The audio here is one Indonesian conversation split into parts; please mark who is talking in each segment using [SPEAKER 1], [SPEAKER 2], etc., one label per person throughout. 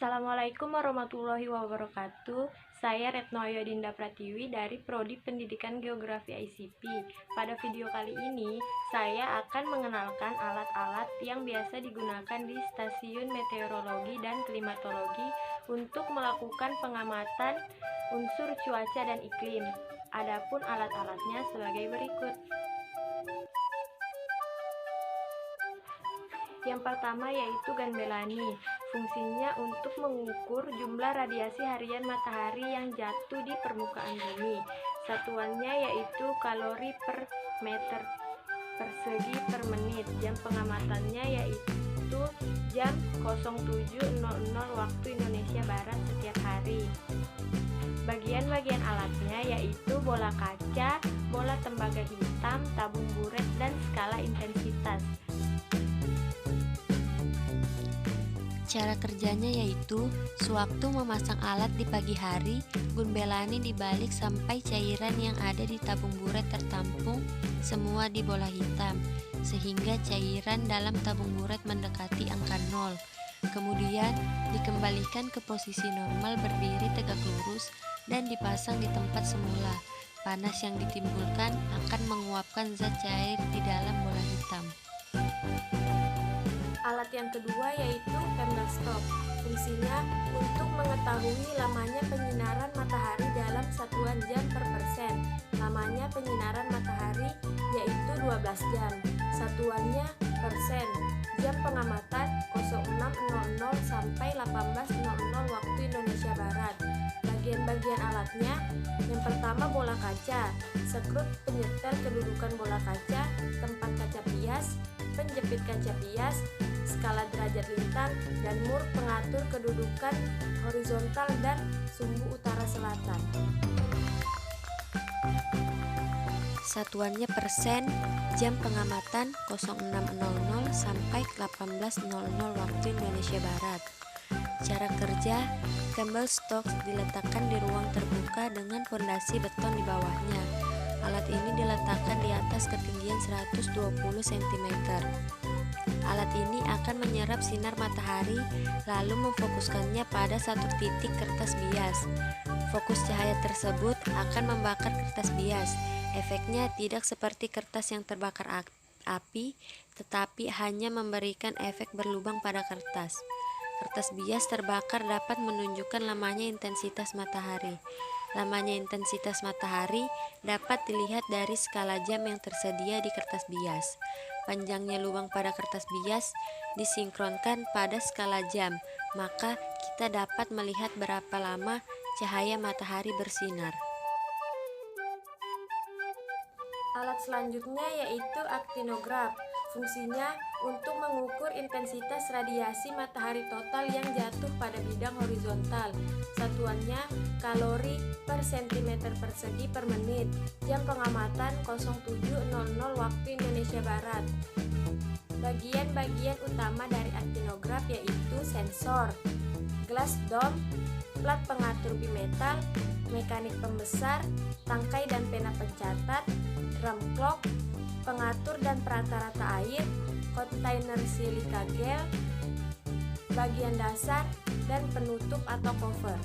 [SPEAKER 1] Assalamualaikum warahmatullahi wabarakatuh. Saya Retno Ayu Dinda Pratiwi dari Prodi Pendidikan Geografi ICP. Pada video kali ini, saya akan mengenalkan alat-alat yang biasa digunakan di Stasiun Meteorologi dan Klimatologi untuk melakukan pengamatan unsur cuaca dan iklim. Adapun alat-alatnya sebagai berikut. Yang pertama yaitu Ganbelani. Fungsinya untuk mengukur jumlah radiasi harian matahari yang jatuh di permukaan bumi. Satuannya yaitu kalori per meter persegi per menit. Jam pengamatannya yaitu jam 07.00 waktu Indonesia Barat setiap hari. Bagian-bagian alatnya yaitu bola kaca, bola tembaga hitam, tabung buret, dan skala intensitas.
[SPEAKER 2] Cara kerjanya yaitu, sewaktu memasang alat di pagi hari, Ganbelani dibalik sampai cairan yang ada di tabung buret tertampung semua di bola hitam, sehingga cairan dalam tabung buret mendekati angka 0. Kemudian dikembalikan ke posisi normal berdiri tegak lurus dan dipasang di tempat semula. Panas yang ditimbulkan akan menguapkan zat cair di dalam bola hitam.
[SPEAKER 1] Alat yang kedua yaitu candlestick. Fungsinya untuk mengetahui lamanya penyinaran matahari dalam satuan jam per persen. Lamanya penyinaran matahari yaitu 12 jam. Satuannya persen. Jam pengamatan 06.00 sampai 18.00 waktu Indonesia Barat. Bagian-bagian alatnya, yang pertama bola kaca, sekrup penyetel kedudukan bola kaca, tempat kaca pias, penjepit kaca pias, skala derajat lintang, dan mur pengatur kedudukan horizontal dan sumbu utara selatan.
[SPEAKER 2] Satuannya persen, jam pengamatan 06.00 sampai 18.00 waktu Indonesia Barat. Cara kerja, candlestick diletakkan di ruang terbuka dengan fondasi beton di bawahnya. Alat ini diletakkan di atas ketinggian 120 cm. Alat ini akan menyerap sinar matahari lalu memfokuskannya pada satu titik kertas bias. Fokus cahaya tersebut akan membakar kertas bias. Efeknya tidak seperti kertas yang terbakar api, tetapi hanya memberikan efek berlubang pada kertas. Kertas bias terbakar dapat menunjukkan lamanya intensitas matahari. Lamanya intensitas matahari dapat dilihat dari skala jam yang tersedia di kertas bias. Panjangnya lubang pada kertas bias disinkronkan pada skala jam, maka kita dapat melihat berapa lama cahaya matahari bersinar.
[SPEAKER 1] Alat selanjutnya yaitu aktinograf. Fungsinya untuk mengukur intensitas radiasi matahari total yang jatuh pada bidang horizontal. Satuannya kalori per cm persegi per menit. Jam pengamatan 07.00 waktu Indonesia Barat. Bagian-bagian utama dari aktinograf yaitu sensor, glass dome, plat pengatur bimetal, mekanik pembesar, tangkai dan pena pencatat, drum clock, pengatur dan perata-rata air, kontainer silika gel, bagian dasar, dan penutup atau cover.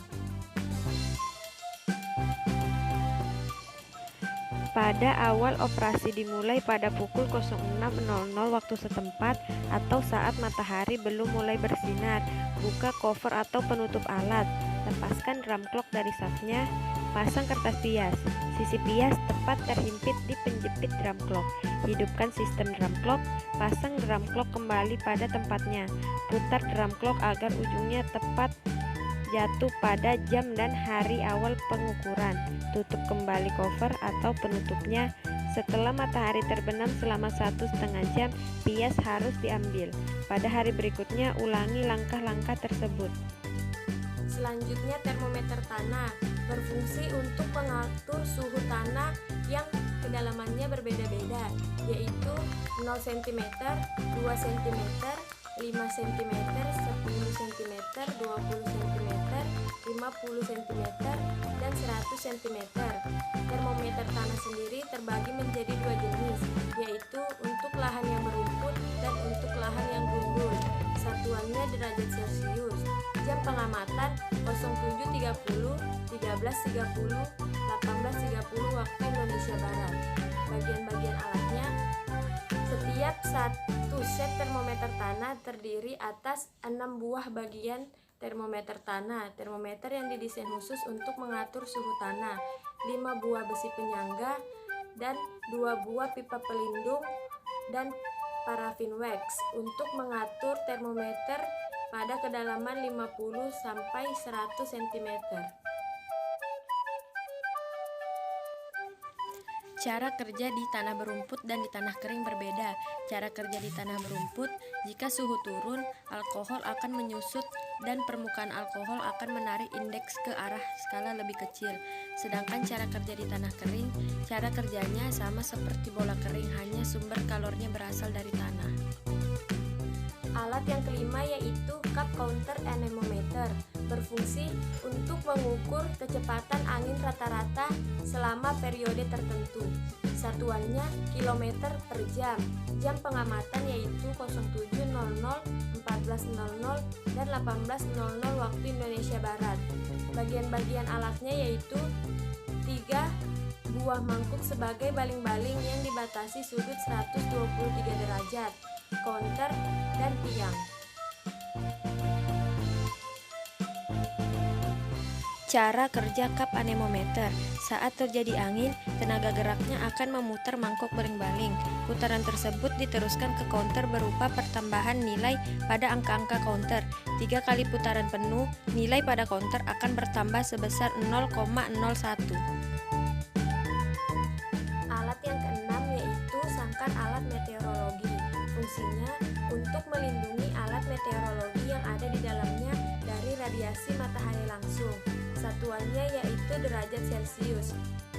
[SPEAKER 1] Pada awal operasi dimulai pada pukul 06.00 waktu setempat atau saat matahari belum mulai bersinar. Buka cover atau penutup alat, lepaskan drum clock dari safnya, pasang kertas pias. Sisi pias tepat terhimpit di penjepit drum clock. Hidupkan sistem drum clock, pasang drum clock kembali pada tempatnya. Putar drum clock agar ujungnya tepat jatuh pada jam dan hari awal pengukuran. Tutup kembali cover atau penutupnya. Setelah matahari terbenam selama 1,5 jam, pias harus diambil. Pada hari berikutnya, ulangi langkah-langkah tersebut. Selanjutnya, termometer tanah berfungsi untuk mengatur suhu tanah yang kedalamannya berbeda-beda, yaitu 0 cm, 2 cm, 5 cm, 10 cm, 20 cm, 50 cm, dan 100 cm. Termometer tanah sendiri terbagi menjadi dua jenis, yaitu untuk lahan yang berumput dan untuk lahan yang gundul. Satuannya derajat Celcius.
[SPEAKER 2] Jam pengamatan 07.30, 13.30, 18.30 waktu Indonesia Barat. Bagian-bagian alatnya: setiap satu set termometer tanah terdiri atas 6 buah bagian termometer tanah, termometer yang didesain khusus untuk mengatur suhu tanah, 5 buah besi penyangga, dan 2 buah pipa pelindung dan parafin wax untuk mengatur termometer pada kedalaman 50 sampai 100 cm. Cara kerja di tanah berumput dan di tanah kering berbeda. Cara kerja di tanah berumput, jika suhu turun, alkohol akan menyusut dan permukaan alkohol akan menarik indeks ke arah skala lebih kecil. Sedangkan cara kerja di tanah kering, cara kerjanya sama seperti bola kering, hanya sumber kalornya berasal dari tanah. Alat yang kelima yaitu cup counter anemometer, berfungsi untuk mengukur kecepatan angin rata-rata selama periode tertentu. Satuannya kilometer per jam. Jam pengamatan yaitu 07.00, 14.00, dan 18.00 waktu Indonesia Barat. Bagian-bagian alatnya yaitu 3 buah mangkuk sebagai baling-baling yang dibatasi sudut 123 derajat, counter, dan tiang. Cara kerja cup anemometer. Saat terjadi angin, tenaga geraknya akan memutar mangkuk baling-baling. Putaran tersebut diteruskan ke counter berupa pertambahan nilai pada angka-angka counter. 3 kali putaran penuh, nilai pada counter akan bertambah sebesar 0,01. Alat yang keenam yaitu sangkar alat meteorologi. Fungsinya untuk melindungi alat meteorologi yang ada di dalamnya dari radiasi matahari langsung. Satuannya yaitu derajat Celcius.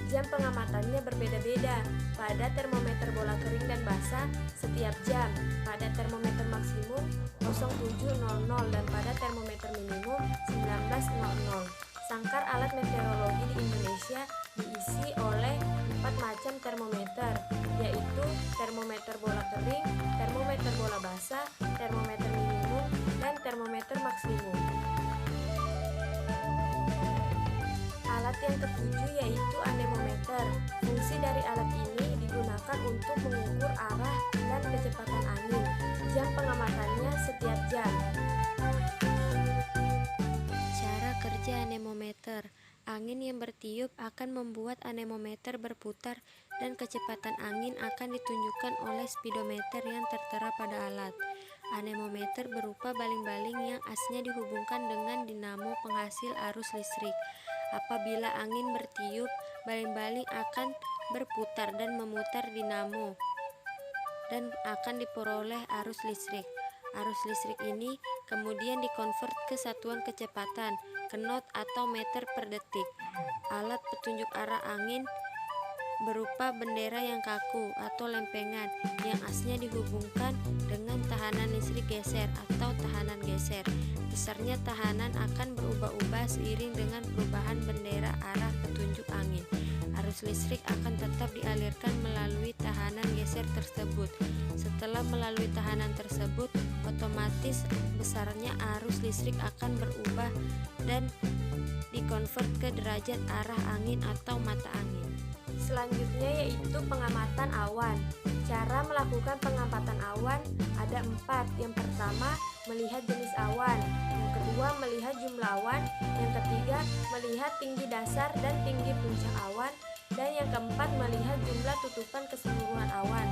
[SPEAKER 2] Jam pengamatannya berbeda-beda. Pada termometer bola kering dan basah setiap jam, pada termometer maksimum 07.00 dan pada termometer minimum 19.00. Sangkar alat meteorologi di Indonesia diisi oleh 4 macam termometer, yaitu termometer bola kering, termometer bola basah, termometer minimum, dan termometer maksimum. Alat yang ketujuh yaitu anemometer. Fungsi dari alat ini digunakan untuk mengukur arah dan kecepatan angin. Jam pengamatannya setiap jam. Cara kerja anemometer. Angin yang bertiup akan membuat anemometer berputar dan kecepatan angin akan ditunjukkan oleh speedometer yang tertera pada alat. Anemometer berupa baling-baling yang asnya dihubungkan dengan dinamo penghasil arus listrik. Apabila angin bertiup, baling-baling akan berputar dan memutar dinamo dan akan diperoleh arus listrik. Arus listrik ini kemudian dikonvert ke satuan kecepatan, knot atau meter per detik. Alat petunjuk arah angin berupa bendera yang kaku atau lempengan yang asnya dihubungkan dengan tahanan listrik geser atau tahanan geser. Besarnya tahanan akan berubah-ubah seiring dengan perubahan bendera arah petunjuk angin. Arus listrik akan tetap dialirkan melalui tahanan geser tersebut. Setelah melalui tahanan tersebut, otomatis besarnya arus listrik akan berubah dan dikonvert ke derajat arah angin atau mata angin. Selanjutnya yaitu pengamatan awan. Cara melakukan pengamatan awan ada 4. Yang pertama, melihat jenis awan. Yang kedua, melihat jumlah awan. Yang ketiga, melihat tinggi dasar dan tinggi puncak awan. Dan yang keempat, melihat jumlah tutupan keseluruhan awan.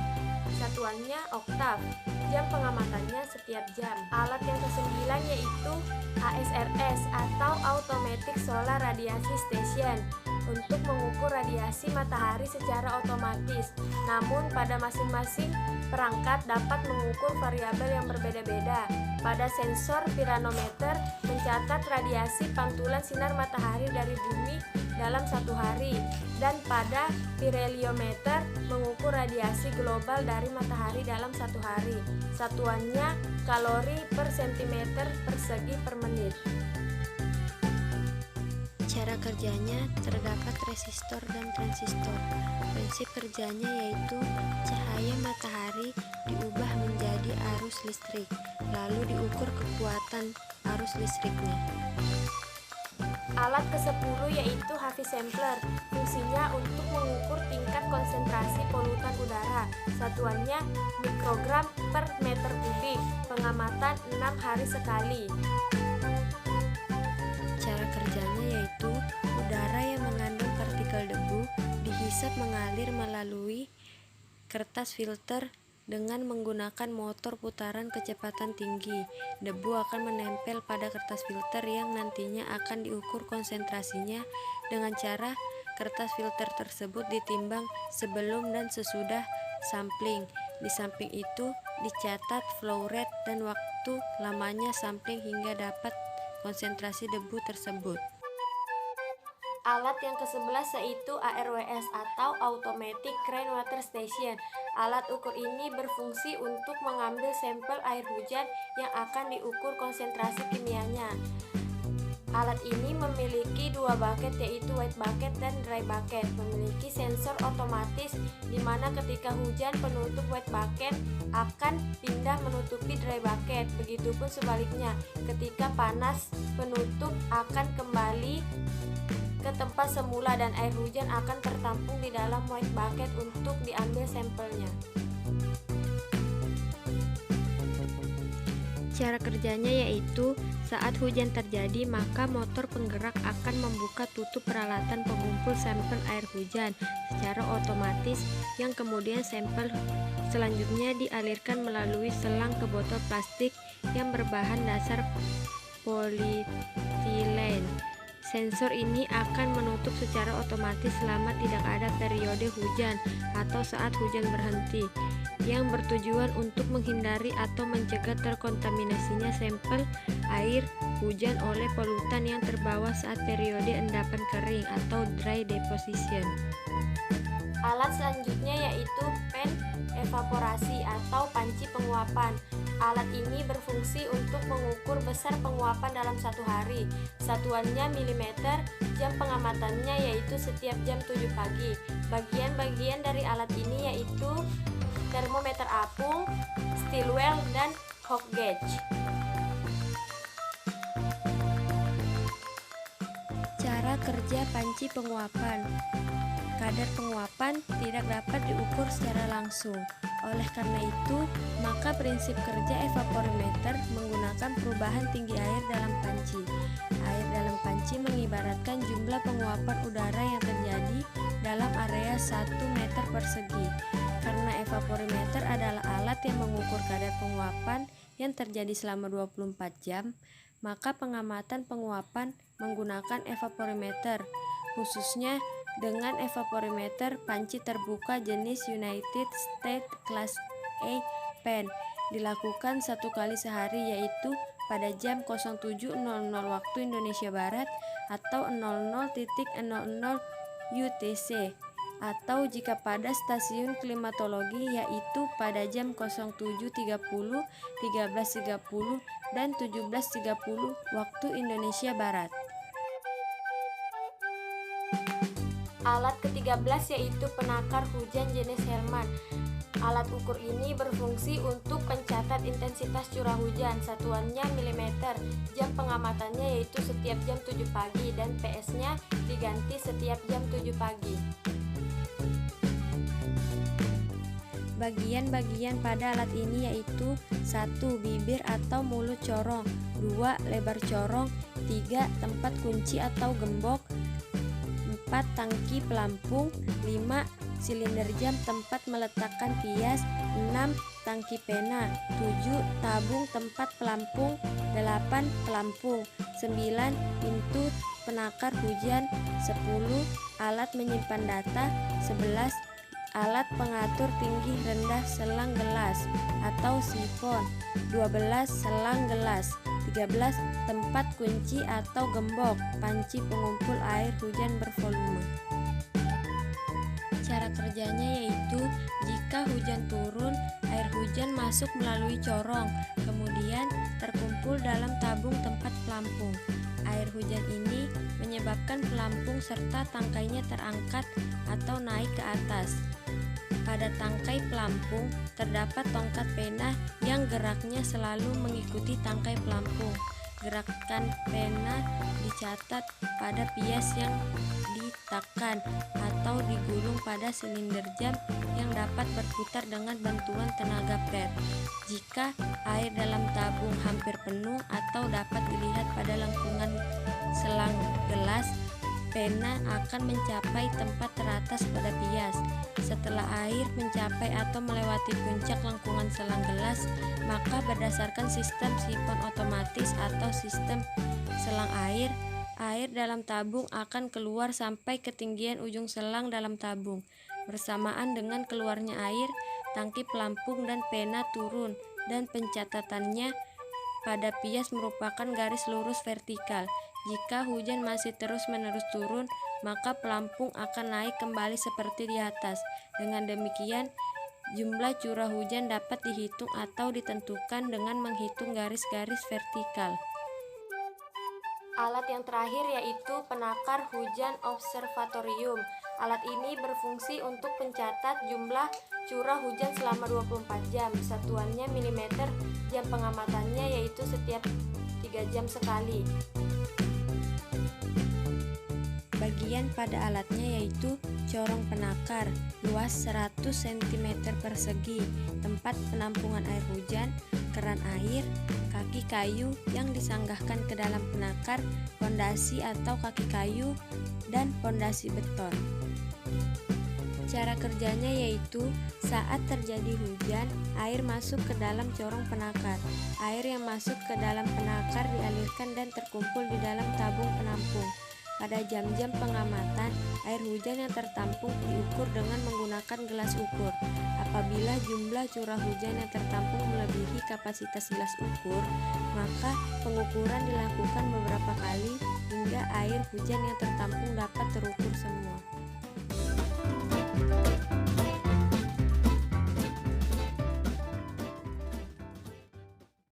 [SPEAKER 2] Satuannya oktav. Jam pengamatannya setiap jam. Alat yang ke-9 yaitu ASRS atau Automatic Solar Radiation Station, untuk mengukur radiasi matahari secara otomatis. Namun pada masing-masing perangkat dapat mengukur variabel yang berbeda-beda. Pada sensor piranometer mencatat radiasi pantulan sinar matahari dari bumi dalam 1 hari, dan pada pirheliometer mengukur radiasi global dari matahari dalam 1 hari. Satuannya kalori per sentimeter persegi per menit. Cara kerjanya terdapat resistor dan transistor. Prinsip kerjanya yaitu cahaya matahari diubah menjadi arus listrik, lalu diukur kekuatan arus listriknya.
[SPEAKER 3] Alat ke-10 yaitu HV sampler. Fungsinya untuk mengukur tingkat konsentrasi polutan udara. Satuannya mikrogram per meter kubik. Pengamatan 6 hari sekali.
[SPEAKER 2] Cara kerjanya yaitu udara yang mengandung partikel debu dihisap mengalir melalui kertas filter dengan menggunakan motor putaran kecepatan tinggi. Debu akan menempel pada kertas filter yang nantinya akan diukur konsentrasinya dengan cara kertas filter tersebut ditimbang sebelum dan sesudah sampling. Di samping itu dicatat flow rate dan waktu lamanya sampling hingga dapat konsentrasi debu tersebut.
[SPEAKER 3] Alat yang ke-11 yaitu ARWS atau Automatic Rainwater Station. Alat ukur ini berfungsi untuk mengambil sampel air hujan yang akan diukur konsentrasi kimianya. Alat ini memiliki dua bucket yaitu wet bucket dan dry bucket. Memiliki sensor otomatis di mana ketika hujan penutup wet bucket akan pindah menutupi dry bucket. Begitupun sebaliknya, ketika panas penutup akan kembali ke tempat semula dan air hujan akan tertampung di dalam white bucket untuk diambil sampelnya.
[SPEAKER 1] Cara kerjanya yaitu saat hujan terjadi maka motor penggerak akan membuka tutup peralatan pengumpul sampel air hujan secara otomatis yang kemudian sampel selanjutnya dialirkan melalui selang ke botol plastik yang berbahan dasar polietilen. Sensor ini akan menutup secara otomatis selama tidak ada periode hujan atau saat hujan berhenti, yang bertujuan untuk menghindari atau mencegah terkontaminasinya sampel air hujan oleh polutan yang terbawa saat periode endapan kering atau dry deposition.
[SPEAKER 3] Alat selanjutnya yaitu pan evaporasi atau panci penguapan. Alat ini berfungsi untuk mengukur besar penguapan dalam satu hari. Satuannya milimeter, jam pengamatannya yaitu setiap jam 7 pagi. Bagian-bagian dari alat ini yaitu termometer apung, steel well, dan hog gauge.
[SPEAKER 2] Cara kerja panci penguapan. Kadar penguapan tidak dapat diukur secara langsung. Oleh karena itu, maka prinsip kerja evaporimeter menggunakan perubahan tinggi air dalam panci. Air dalam panci mengibaratkan jumlah penguapan udara yang terjadi dalam area 1 meter persegi. Karena evaporimeter adalah alat yang mengukur kadar penguapan yang terjadi selama 24 jam, maka pengamatan penguapan menggunakan evaporimeter, khususnya dengan evaporimeter panci terbuka jenis United States Class A pan dilakukan 1 kali sehari yaitu pada jam 07.00 waktu Indonesia Barat atau 00.00 UTC, atau jika pada stasiun klimatologi yaitu pada jam 07.30, 13.30 dan 17.30 waktu Indonesia Barat.
[SPEAKER 3] Alat ke-13 yaitu penakar hujan jenis Hellman. Alat ukur ini berfungsi untuk pencatat intensitas curah hujan. Satuannya milimeter. Jam pengamatannya yaitu setiap jam 7 pagi dan PS-nya diganti setiap jam 7 pagi.
[SPEAKER 2] Bagian-bagian pada alat ini yaitu 1. Bibir atau mulut corong, 2. Lebar corong, 3. Tempat kunci atau gembok, 4. Tangki pelampung, 5. Silinder jam tempat meletakkan pias, 6. Tangki pena, 7. Tabung tempat pelampung, 8. Pelampung, 9. Pintu penakar hujan, 10. Alat menyimpan data, 11. Alat pengatur tinggi rendah selang gelas atau sifon, 12. Selang gelas, 13. Tempat kunci atau gembok, panci pengumpul air hujan bervolume. Cara kerjanya yaitu jika hujan turun, air hujan masuk melalui corong, kemudian terkumpul dalam tabung tempat pelampung. Air hujan ini menyebabkan pelampung serta tangkainya terangkat atau naik ke atas. Pada tangkai pelampung terdapat tongkat pena yang geraknya selalu mengikuti tangkai pelampung. Gerakan pena dicatat pada pias yang ditekan atau digulung pada silinder jam yang dapat berputar dengan bantuan tenaga per. Jika air dalam tabung hampir penuh atau dapat dilihat pada lengkungan selang gelas, pena akan mencapai tempat teratas pada pias. Setelah air mencapai atau melewati puncak lengkungan selang gelas, maka berdasarkan sistem sifon otomatis atau sistem selang air, air dalam tabung akan keluar sampai ketinggian ujung selang dalam tabung. Bersamaan dengan keluarnya air, tangki pelampung dan pena turun dan pencatatannya pada pias merupakan garis lurus vertikal. Jika hujan masih terus-menerus turun, maka pelampung akan naik kembali seperti di atas. Dengan demikian, jumlah curah hujan dapat dihitung atau ditentukan dengan menghitung garis-garis vertikal.
[SPEAKER 3] Alat yang terakhir yaitu penakar hujan observatorium. Alat ini berfungsi untuk mencatat jumlah curah hujan selama 24 jam. Satuannya milimeter, jam pengamatannya yaitu setiap 3 jam sekali.
[SPEAKER 2] Bagian pada alatnya yaitu corong penakar, luas 100 cm persegi, tempat penampungan air hujan, keran air, kaki kayu yang disanggahkan ke dalam penakar, pondasi atau kaki kayu, dan pondasi beton. Cara kerjanya yaitu saat terjadi hujan, air masuk ke dalam corong penakar. Air yang masuk ke dalam penakar dialirkan dan terkumpul di dalam tabung penampung. Pada jam-jam pengamatan, air hujan yang tertampung diukur dengan menggunakan gelas ukur. Apabila jumlah curah hujan yang tertampung melebihi kapasitas gelas ukur, maka pengukuran dilakukan beberapa kali hingga air hujan yang tertampung dapat terukur semua.